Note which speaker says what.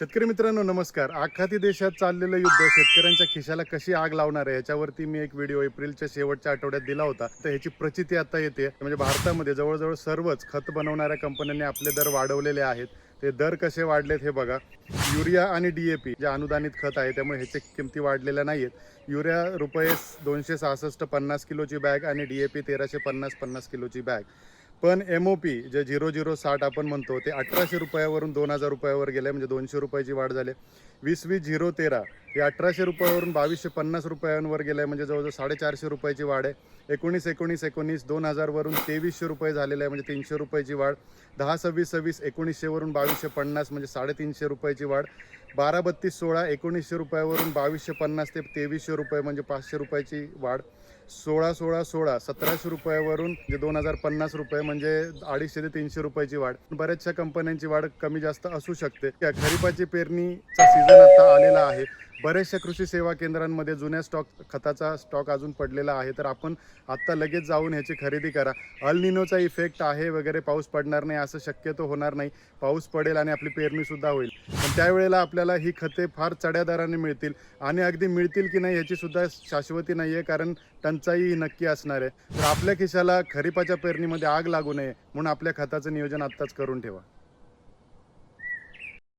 Speaker 1: शेतकरी मित्रांनो नमस्कार. आखाती देशात चाललेलं युद्ध शेतकऱ्यांच्या खिशाला कशी आग लावणार आहे याच्यावरती मी एक व्हिडिओ एप्रिलच्या शेवटच्या आठवड्यात दिला होता. तर ह्याची प्रचिती आता येते. म्हणजे भारतामध्ये जवळजवळ सर्वच खत बनवणाऱ्या कंपन्यांनी आपले दर वाढवलेले आहेत. ते दर कसे वाढलेत हे बघा. युरिया आणि DAP जे अनुदानित खत आहे त्यामुळे ह्याचे किमती वाढलेल्या नाहीत. युरिया रुपये 266 50 किलोची बॅग आणि DAP 1350 50 किलोची बॅग. पण MOP जे 0060 आपण म्हणतो ते 1800 रुपयावरून 2000 रुपयावर गेले, म्हणजे 200 रुपयाची वाढ झाली. 20-20-013 हे 1800 रुपयावरून 2250 रुपयांवर गेले, म्हणजे जवळजवळ 450 रुपयाची वाढ आहे. 19-19-19 2000 वरून 2300 रुपये झालेले आहे, म्हणजे 300 रुपयाची वाढ. 10-26-26 1900 वरून 2250 म्हणजे 350 रुपयाची वाढ. 12-32-16 1900 रुपयावरून 2250 ते 2300 रुपये म्हणजे 500 रुपयाची वाढ. 16-16-16 1700 रुपयावरून म्हणजे 2050 रुपये म्हणजे 250 ते 300 रुपयाची वाढ. बऱ्याचशा कंपन्यांची वाढ कमी जास्त असू शकते. खरीपाची पेरणीचा सीझन आता आलेला आहे. बऱ्याचशा कृषी सेवा केंद्रांमध्ये जुन्या खताचा स्टॉक अजून पडलेला आहे. तर आपण आत्ता लगेच जाऊन ह्याची खरेदी करा. अल निनोचा इफेक्ट आहे वगैरे, पाऊस पडणार नाही असं शक्यतो होणार नाही. पाऊस पडेल आणि आपली पेरणीसुद्धा होईल. पण त्यावेळेला आपल्याला ही खते फार चढ्या दराने मिळतील आणि अगदी मिळतील की नाही याची सुद्धा शाश्वती नाही आहे, कारण टंचाई ही नक्की असणार आहे. तर आपल्या खिशाला खरीपाच्या पेरणीमध्ये आग लागू नये म्हणून आपल्या खताचं नियोजन आत्ताच करून ठेवा.